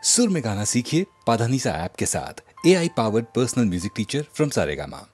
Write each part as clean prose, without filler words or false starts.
सुर में गाना सीखिए पाधानीसा ऐप के साथ। AI powered personal music teacher from Saregama.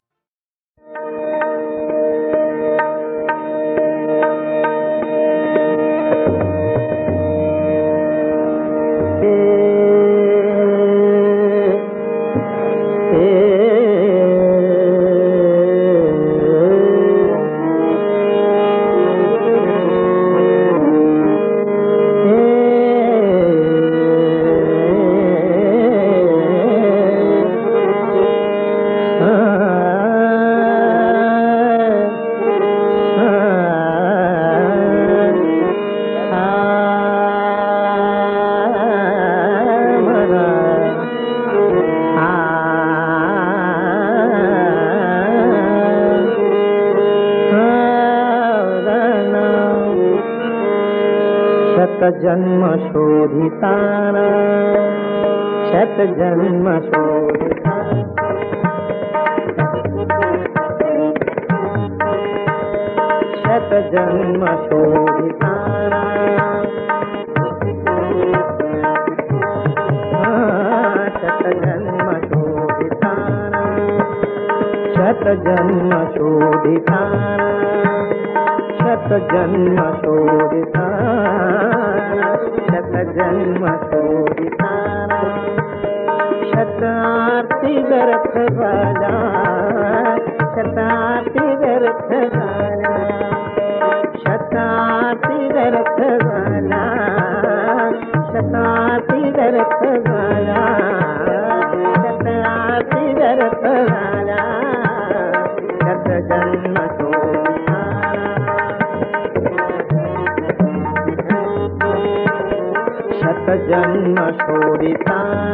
जन्म शोधिताना शत जन्म शोधिताना शत जन्म शोधिताना शत जन्म शोधिताना शत जन्म शोधिताना शत जन्म शोधिताना शत जन्म शोधिताना शतार्ति व्यर्थ भला शतार्ति व्यर्थ भला शतार्ति व्यर्थ भला शतार्ति व्यर्थ भला शतार्ति व्यर्थ भला शत जन्म शत जन्म शोधिताना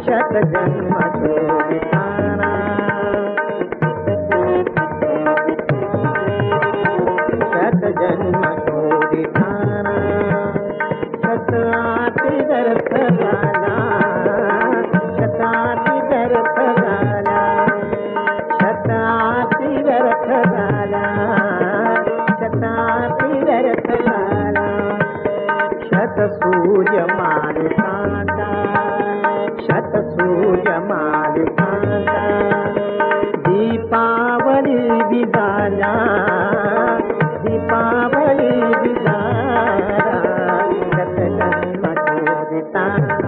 शत जन्म शोधिताना शत जन्म शोधिताना शतार्ति व्यर्थ भला शतार्ति व्यर्थ भला शतार्ति व्यर्थ भला शतार्ति व्यर्थ भला शत सूर्य मालिकांता शत सूर्य मालिकांता दीपावली विदाला दीपावली विदाला शत जन्म शोधिताना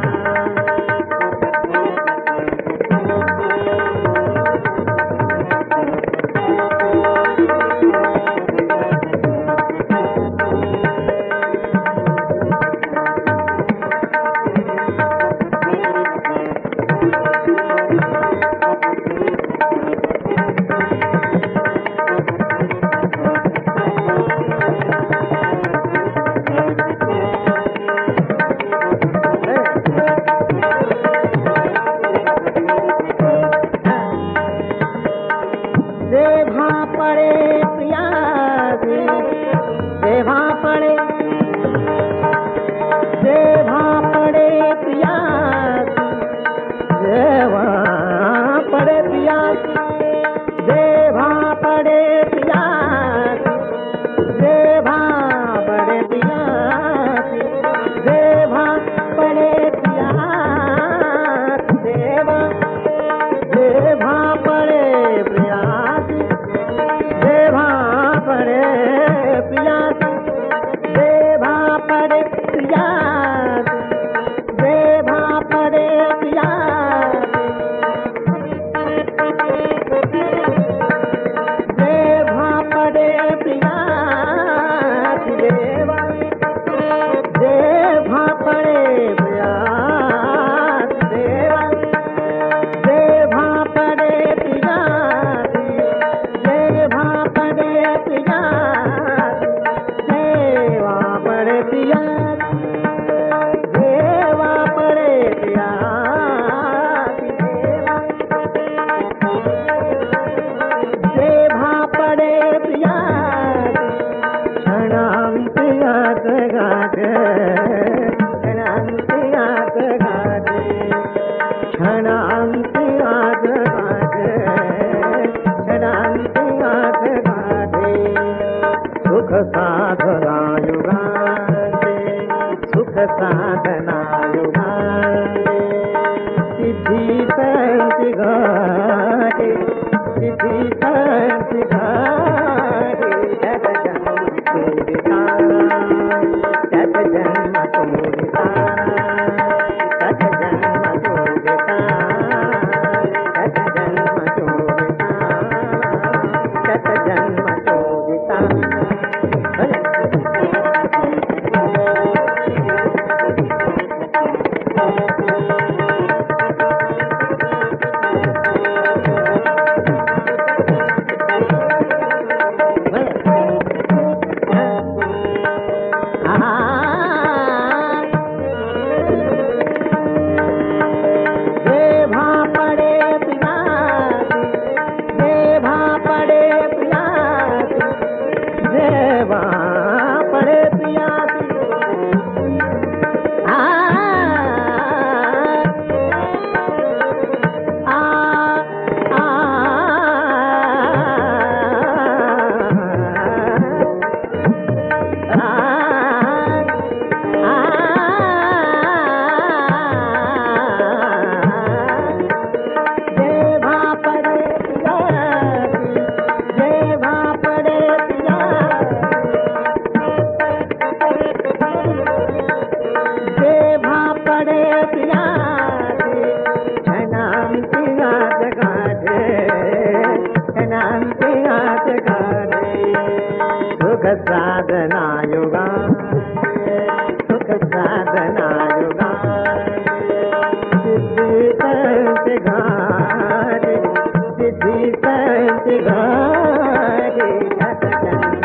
देवा पड़े प्रियासी देवा पड़े प्रियासी देवा पड़े प्रियासी देवा पड़े प्रियासी देवा पड़े प्रियासी देवा पड़े प्रियासी देवा देवा पड़े प्रियासी देवा साधना युगांगे सिद्धि संति घाटे सिद्धि संति घाटे शत जन्म पूरिता शत जन्म पूरिता शत जन्म पूरिता शत जन्म पूरिता शत जन्म पूरिता साधना युगा सुख साधना युगा सिद्धि संति घाटे सिद्धि संति घाटे शत जन्म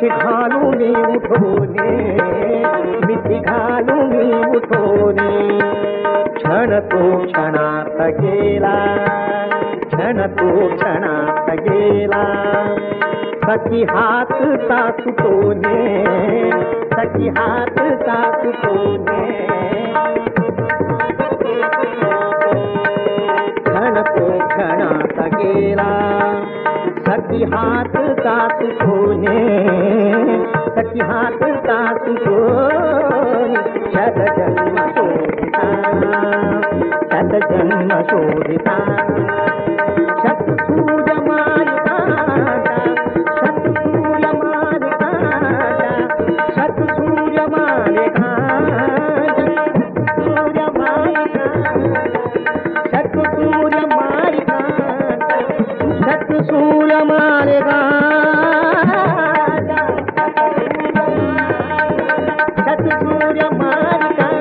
मिठी घालूनी उठोने, मिठी घालूनी उठोने, क्षण तो क्षणात गेला, क्षण तो क्षणात गेला, सखी हात सासुतोने, सखी हात सासुतोने, क्षण तो क्षणात गेला, सखी हात सासुतोने, सखी हात सासुतोने, शत जन्म शोधिता, शत जन्म शोधिता, शत सूर्य मालिकाटा, शत सूर्य मालिकाटा, शत सूर्य मालिकाटा, सूर्य मालिकाटा, शत सूर्य मालिकाटा, शत सूर्य मालिकाटा, शत सूर्य मालिकाटा,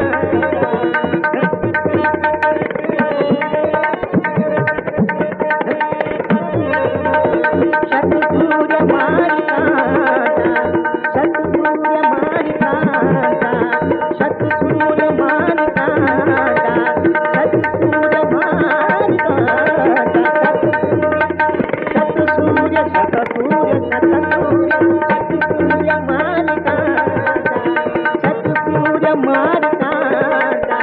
शतसूर्य मारिकाटा, शतसूर्य मारिकाटा, शतसूर्य मारिकाटा, शतसूर्य मारिकाटा, शतसूर्य शतसूर्य शतसूर्य शतसूर्य मारिकाटा, शतसूर्य मारिकाटा,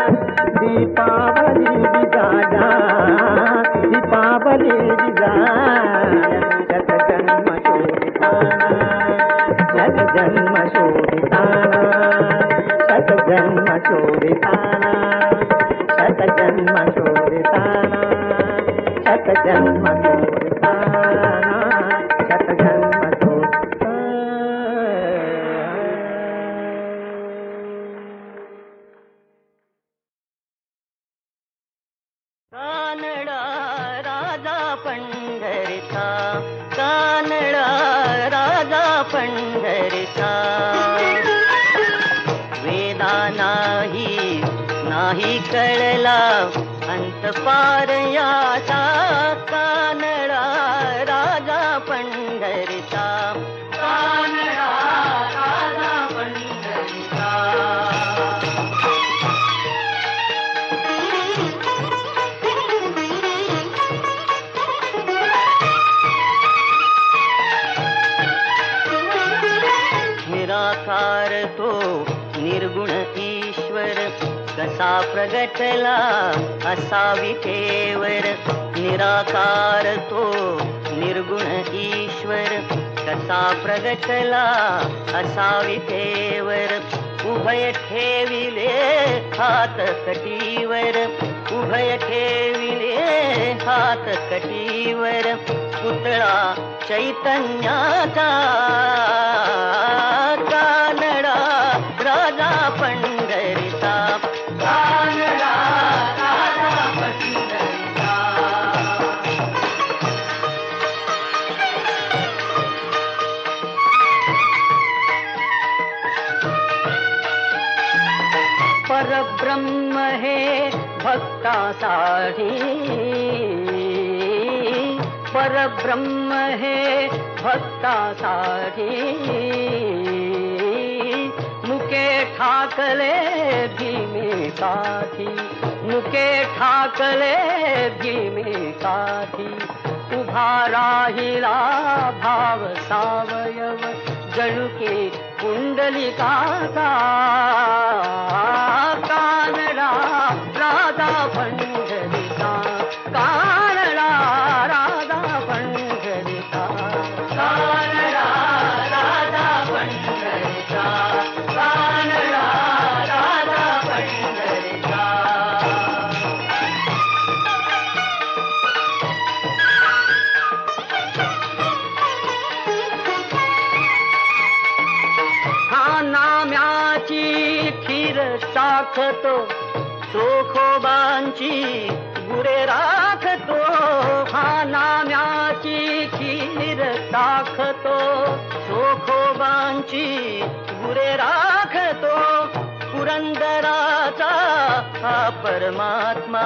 दीपावली विजाया, दीपावली विजाया, शत जन्म शोधिताना, शत जन्म शोधिताना, शत जन्म शोधिताना, शत जन्म शोधिताना, शत जन्म शोधिताना, शत जन्म शोधिताना. कानडा राजा पंढरीचा, कानडा राजा पंढरीचा, वेदा नाही नाही कळला अंत पार याचा, कानडा राजा पंढरीचा, कानडा राजा पंढरीचा. निराकार तो निर्गुण ईश्वर कसा प्रगटला असा विठेवर, निराकार तो निर्गुण ईश्वर कसा प्रगटला असा विठेवर, उभय ठेविले हात कटीवर, उभय ठेविले हात कटीवर, पुतळा चैतन्याचा, कानडा राजा पंढरीचा, कानडा राजा पंढरीचा. परब्रह्म हे भक्तासाठी, परब्रह्म हे भक्तासाठी, मुके ठाकले भीमेसाठी, मुके ठाकले भीमेसाठी, उभा राहिला भाव सावयव जणू की कुंडलिकाचा, कानडा राजा पंढरीचा, कानडा राजा पंढरीचा, कानडा राजा पंढरीचा, कानडा राजा पंढरीचा. हा नाम्याची खीर टाकतो, चोखोबांची गुरे राखतो, हा नाम्याची खीर टाकतो, चोखोबांची गुरे राखतो, पुरंदराचा हा परमात्मा,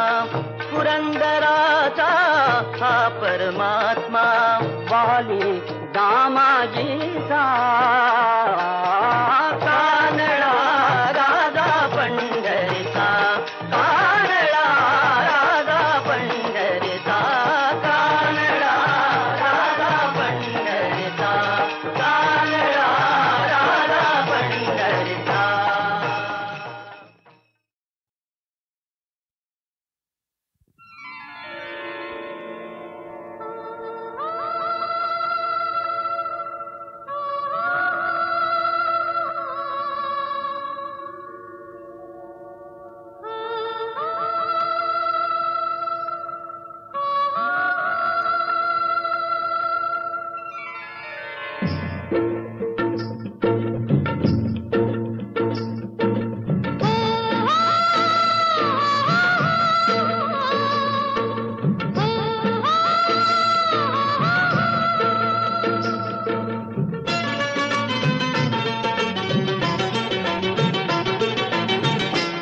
पुरंदराचा हा परमात्मा, वाली दामाजीचा कानडा राजा पंढरीचा, कानडा राजा पंढरीचा, कानडा राजा पंढरीचा, कानडा राजा पंढरीचा.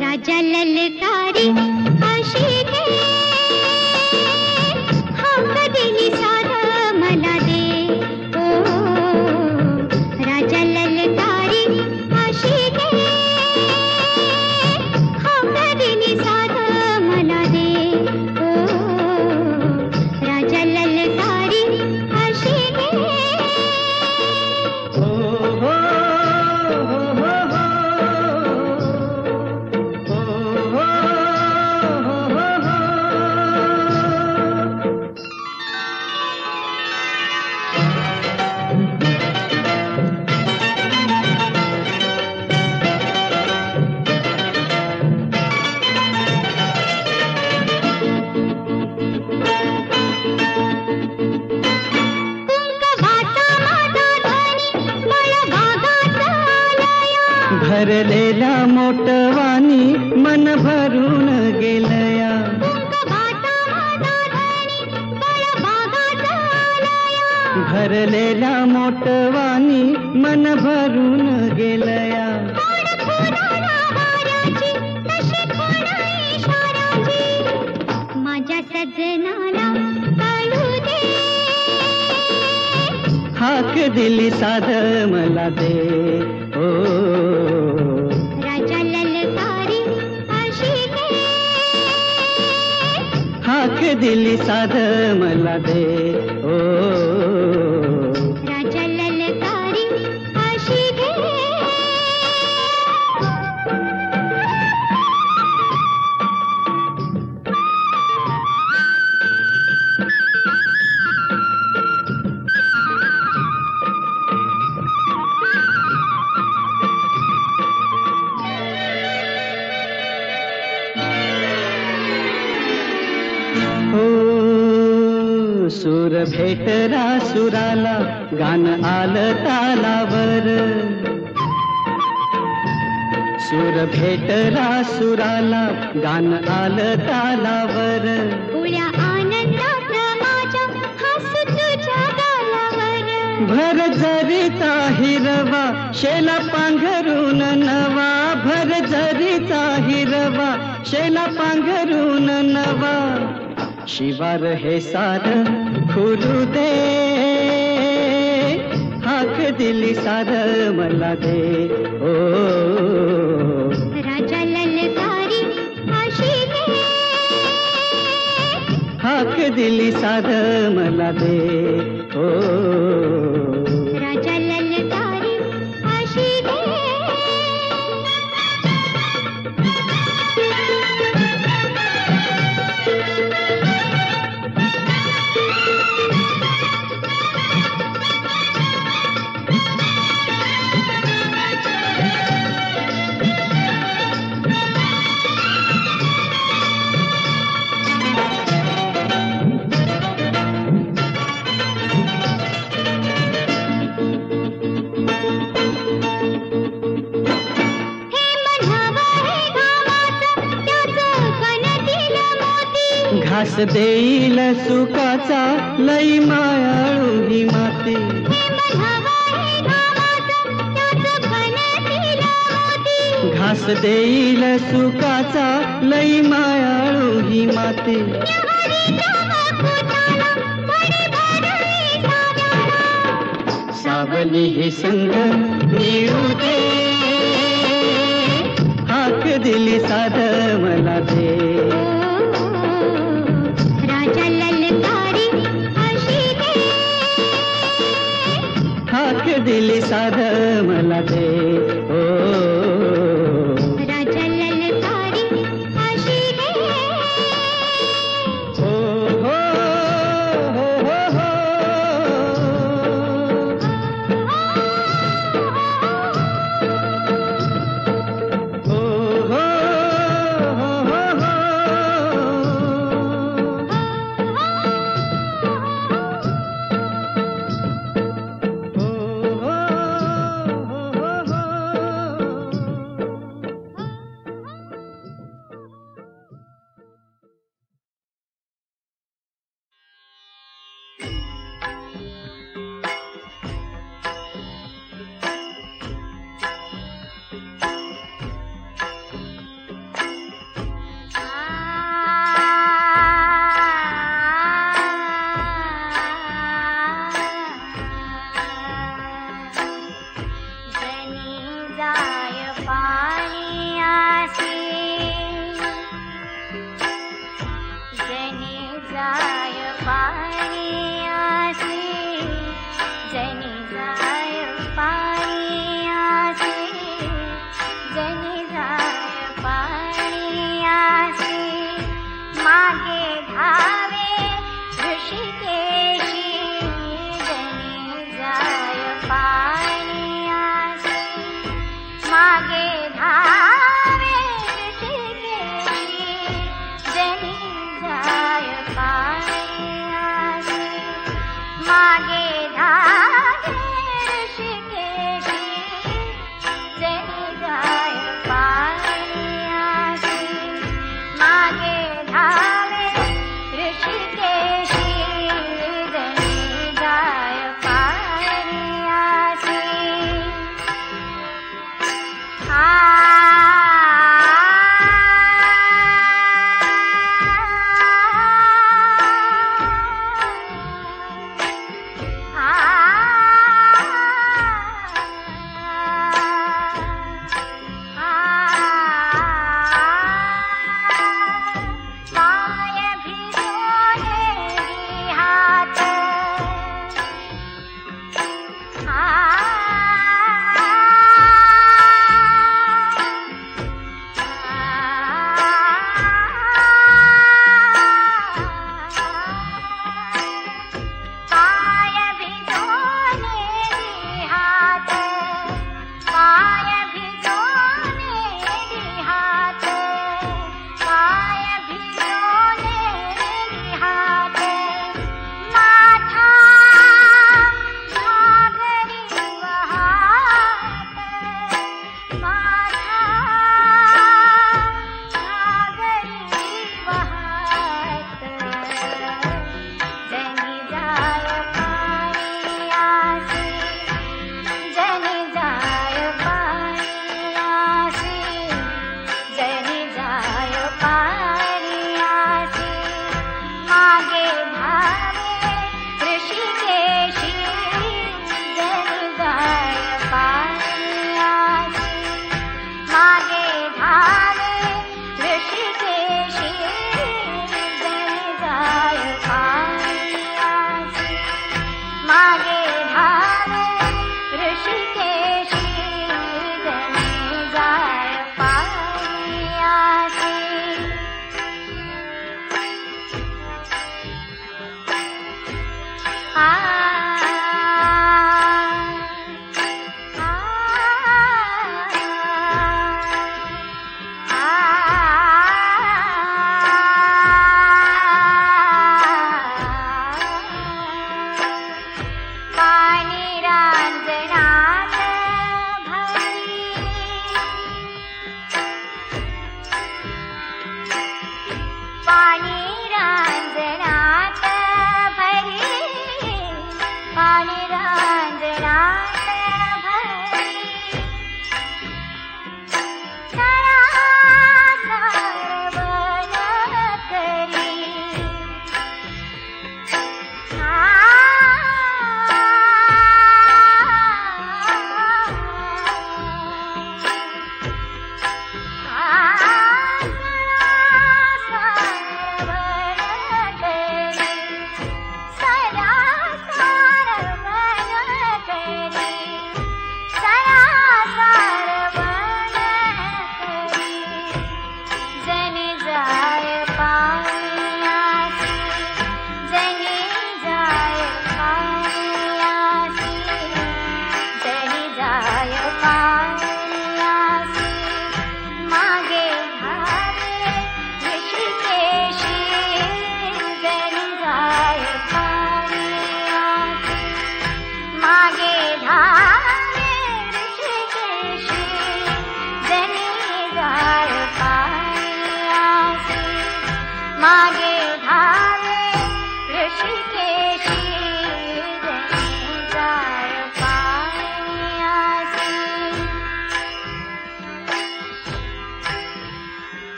राजा ललकारी अशी घे, हाक दिली साध मला दे. ओ राजा ललकारी अशी घे, हाक दिली साध मला दे. ओ राजा ललकारी अशी घे. भरलेला मोटवानी मन भरून गेलया. भरलेला मोटवानी मन भरून गेलया. माझ्या सजनाला कळू दे, हाक दिली साध मला दे. ओ राजा ललकारी अशी घे, हाक दिली साध मला दे. ओ राजा ललकारी अशी घे. सूर भेटरा सुराला गान आलं तालावर. सूर भेटरा सुराला गान आलं तालावर. उड्या आनंदात माझ्या हसू तुझ्या गालावर. भर जरीचा हिरवा शेला पांघरून नवा. भर जरीचा हिरवा शेला पांघरून नवा. शिवार हे सार खुलू दे, हाक दिली सार मला दे. ओ राजा ललकारी अशी घे, हाक दिली सार मला दे. ओ राजा ललकारी अशी घे. घास देईल सुखाचा लई मायाळू ही माती. घास देईल सुखाचा लई मायाळू ही माती. कधीही संग मिळू दे, हाक दिली साध मला दे. राजा ललकारी अशी दे, हाक दिली साध मला दे. ओ राजा ललकारी अशी दे. हो हो हो हो हो. हो हो हो हो हो.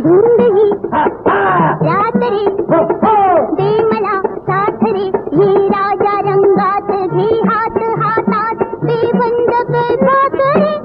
धुंदही रात्री दे मला साथ रे ये राजा रंगात घे हात हातात ते बंद कर हात रे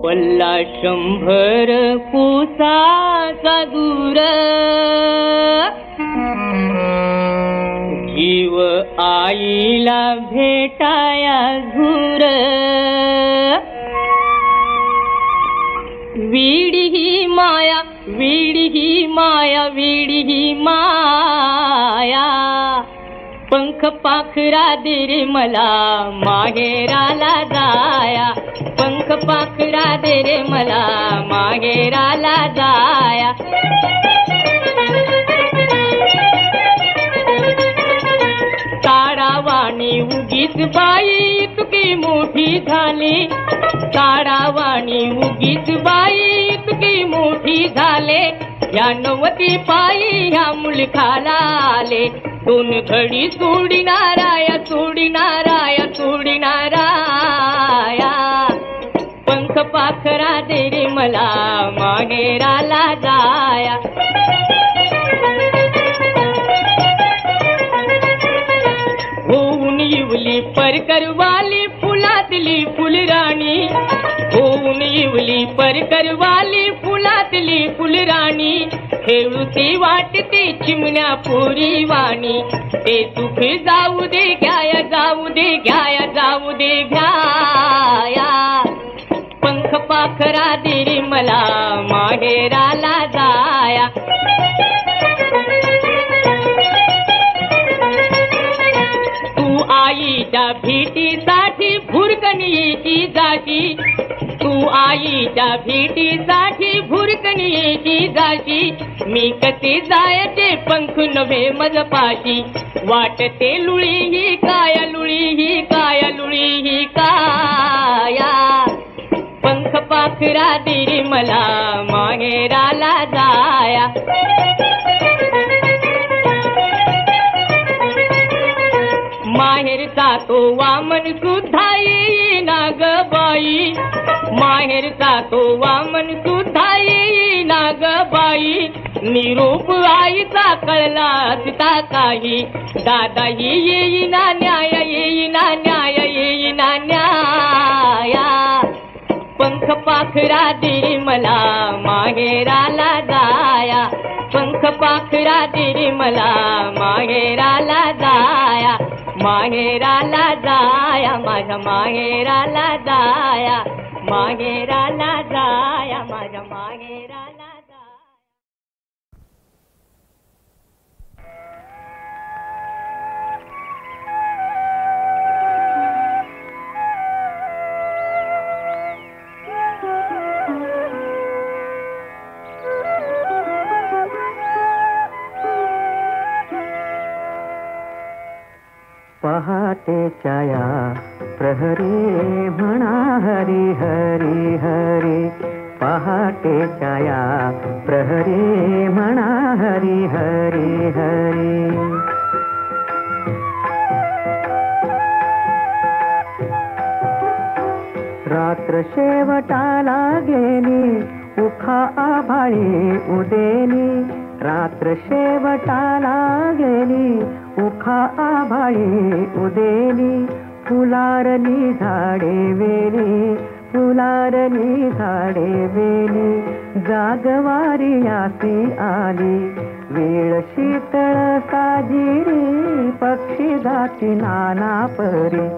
पल्ला 100 कोसाचा दूर जीव आईला भेटाया घूर वीडी ही माया वीडी ही माया वीडी ही माया पंख पाखरा दे रे मला माहेराला जाया पंख पाखरा दे रे मला माहेराला जाया तारावाणी उगीच बाई इतकी मोठी झाली तारावाणी उगीच बाई इतकी मोठी झाले या नवती पायी ह्या मुलखाला आले दोन घडी सोडिनाराया सोडिनाराया सोडिनाराया पंख पाखरा दे रे मला माहेराला जाया होऊन येवली परकरवाली फुलात फुलातली फुलराणी होऊन येवली परकरवाली फुलातली फुलराणी खेळूती वाटते चिमण्या पोरी वाणी ते सुख जाऊ दे घ्याया जाऊ दे घ्याया जाऊ दे घ्याया पंख पाखरा दे रे मला माहेराला जाया तू आईच्या भेटीसाठी भुरकणीची जाशी तू आईच्या भेटीसाठी भुरकणीची जाशी मी कसे जायचे पंख नव्हे मजपाशी वाटते लुळी ही काया लुळी ही काया लुळी ही काया पंख पाखरा दे रे मला माहेराला जाया माहेरचा तो वामन सुद्धा येईना ग बाई माहेरचा तो वामन सुद्धा येईना ग बाई निरोप आईचा कळला असता काही दादाही येईना न्याय येईना न्याय येईना न्याया पंख पाखरा दे रे मला माहेराला जाया पंख पाखरा दे रे मला माहेराला जाया माहेराला जाया माझ्या माहेराला जाया माहेराला जाया माझ्या माहेराला जाया पहाटेच्या या प्रहरी म्हणा हरी हरी हरी पहाटेच्या या प्रहरी म्हणा हरी हरी हरी रात्र शेवटाला गेली उखा आभाळी उदेली रात्र शेवटाला गेली उखा आभाळी उदेली फुलारली झाडे वेली फुलारली झाडे वेली जागवारी यासी आली वेळ शीतळ साजिरी पक्षी जाती नाना परी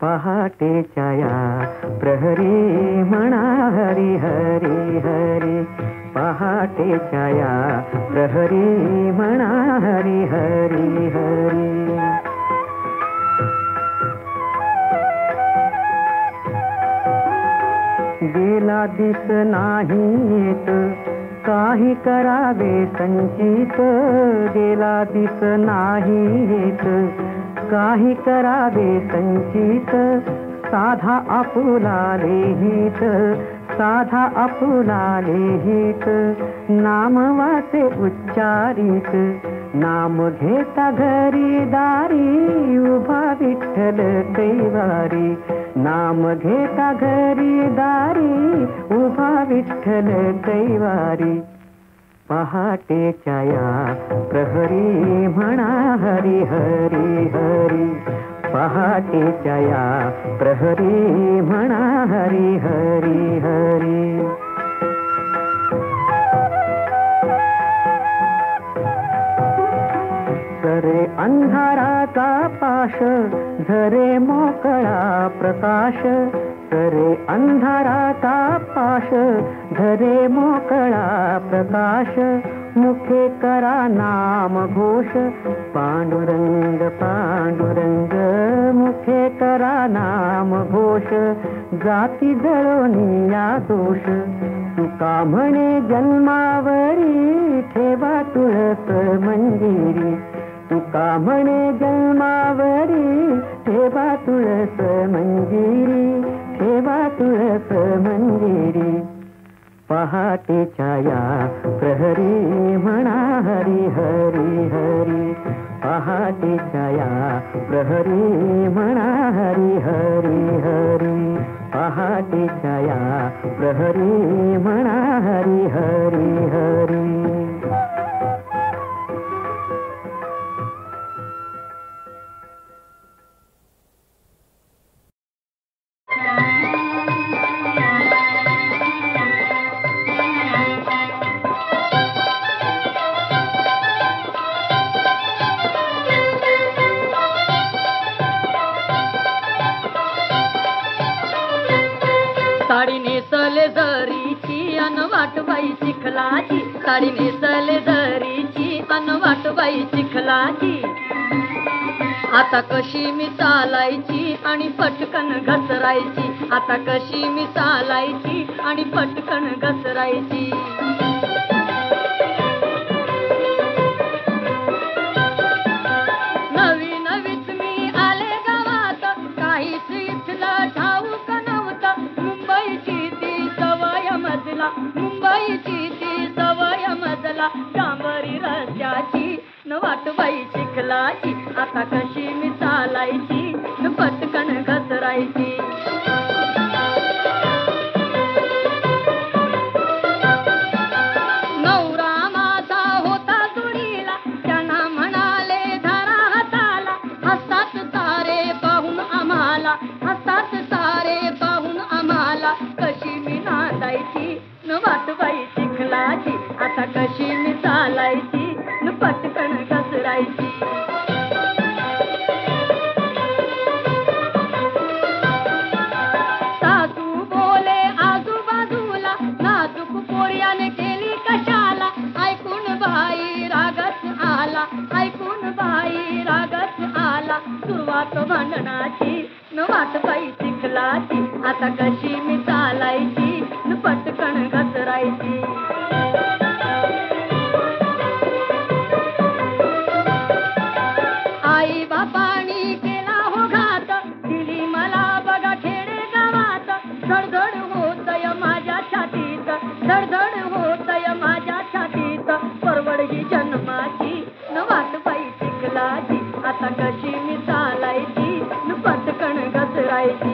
पहाटेच्या या प्रहरी म्हणा हरी हरी हरी पहाटेच्या या प्रहरी म्हणा हरी हरी हरी गेला दिस नाही येत काही करावे संचित गेला दिस नाही येत काही करावे संचित साधा आपुला लिहित साधा आपुला लिहित नाम वाचे उच्चारित नाम घेता घरी दारी उभा विठ्ठल कैवारी नाम घेता घरी दारी उभा विठ्ठल कैवारी पहाटेच्या या प्रहरी म्हणा हरी हरी हरी पहाटेच्या या प्रहरी म्हणा हरी हरी हरी सरे अंधाराचा पाश झरे मोकळा प्रकाश सरे अंधाराचा पाश झरे मोकळा प्रकाश मुखे करा नाम घोष पांडुरंग पांडुरंग मुखे करा नाम घोष जाती जळोनी या दोष तुका म्हणे जन्मावरी ठेवा तुळस मंदिरी तुका म्हणे जन्मावरी ठेवा तुळस मंदिरी ठेवा तुळस मंदिरी पहाटेच्या या प्रहरी म्हणा हरी हरी हरी पहाटेच्या या प्रहरी म्हणा हरी हरी हरी पहाटेच्या या प्रहरी म्हणा हरी हरी हरी साडी नेसले जरीची अन वाटबाई चिखलाची, साडी नेसले जरीची अन वाटबाई चिखलाची. आता कशी मी चालायची आणि पटकन घसरायची, आता कशी मी चालायची आणि पटकन घसरायची. नवी नवीच मी आले गावात, काहीच इथलं ठाऊक नव्हतं. मुंबईची ती सवय मजला, मुंबईची ती सवय मजला. डांबरी रस्त्याची न वाटबाई चिखलाची, आता कशी मी चालायची न पटकन घसरायची. नवरा माझा होता जोडीला, त्यांना म्हणाले धरा हाताला. हसतात सारे पाहून आम्हाला, हसतात सारे पाहून आम्हाला. कशी मी नांदायची न वाटबाई चिखलाची, आता कशी मी चालायची न पटकन घसरायची. सासू बोले आजूबाजूला, नाजूक पोर्याने केली कशाला. ऐकून बाई रागच आला, ऐकून बाई रागच आला. सुरुवात भांडणाची न वाटबाई चिखलाची, आता कशी मी चालायची न पटकन घसरायची. आई बापानी केला हो घात, दिली मला बघा खेडे गावात. धडधड होतय माझ्या छातीत, धडधड होतय माझ्या छातीत. परवड ही जन्माची न वाटबाई चिखलाची, आता कशी मी चालायची न पटकन घसरायची.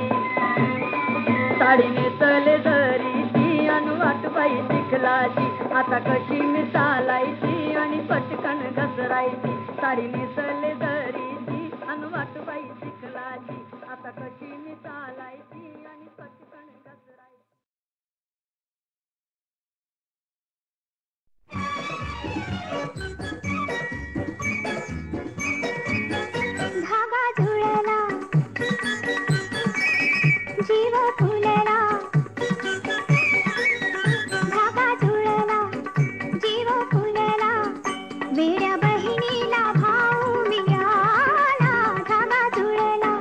साडी नेसले जरीची अन वाटबाई चिखलाची, आता कशी मी चालायची आणि पटकन घसरायची. साडी नेसले जरीची अन वाटबाई चिखलाची, आता कशी मी चालायची आणि पटकन घसरायची. धागा जुळला जीव फुलला, धागा जुळला जीव फुलला. वेड्या बहिणीला भाऊ मिळाला, धागा जुळला.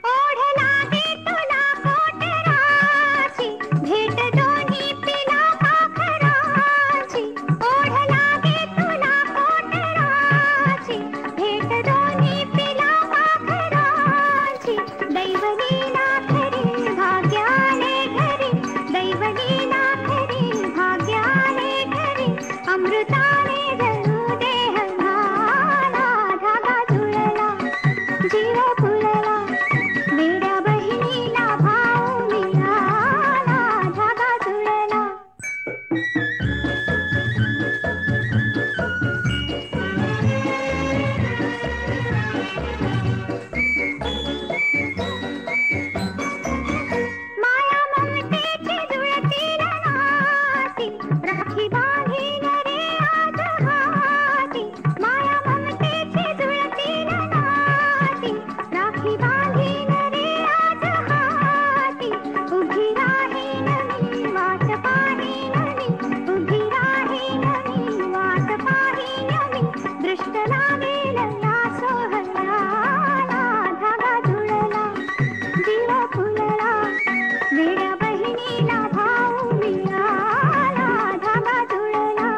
ओढ लागे तुला कोटराची, भेट दोन्ही पिला पाखराची. ओढ लागे तुला कोटराची, भेट दोन्ही पिला पाखराची. दैवलीला खरी भाग्याने घरी, दैवलीला खरी भाग्याने घरी. अमृताने जणू देह झाला, धागा जुळला जीव फुलला. वेड्या बहिणीला भाऊ मिळाला, धागा जुळला. माया ममतेची जुळतील नाती, राखी बांधीन रे आज हाती. माया ममतेची जुळतील नाती, राखी बांधीन रे आज हाती. उभी राहीन मी वाट पाहीन मी, उभी राहीन मी वाट पाहीन मी. दृष्ट लावेल या सोहळ्याला, धागा जुळला जीव फुलला. वेड्या बहिणीला भाऊ मिळाला, धागा जुळला.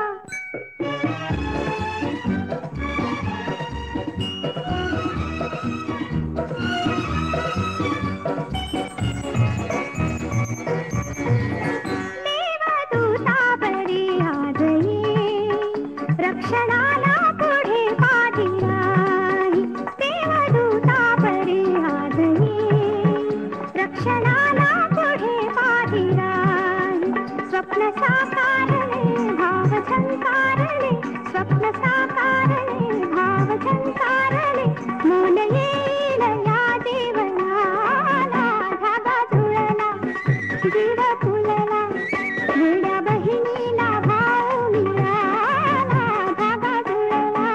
देवदूता बरी आज ये, रक्षणाला पुढे पाठी राही. देवदूता बरी आज ये, रक्षणाला पुढे पाठी राही. स्वप्न साकारले भाव झंकारले, स्वप्न साकारले भाव झंकारले. मोल येईल या देवळाला, धागा जुळला जीव फुलला. वेड्या बहिणीला भाऊ मिळाला, धागा जुळला.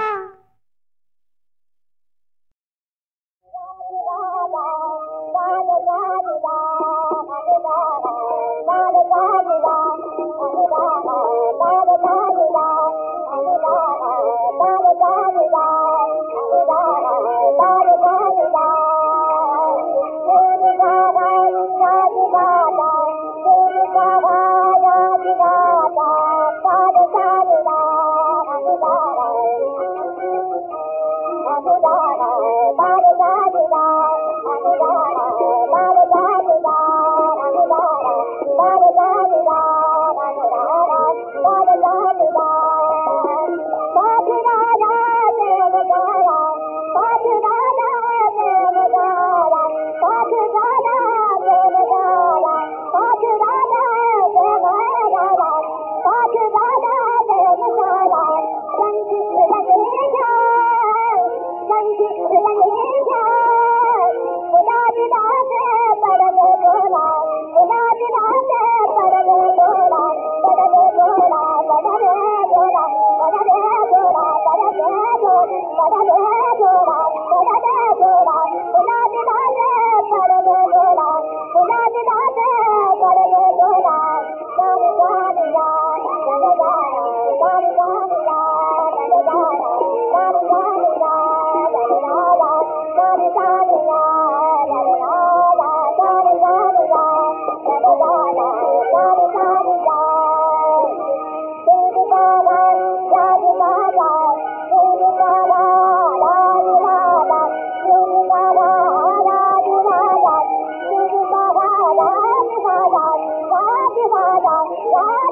रा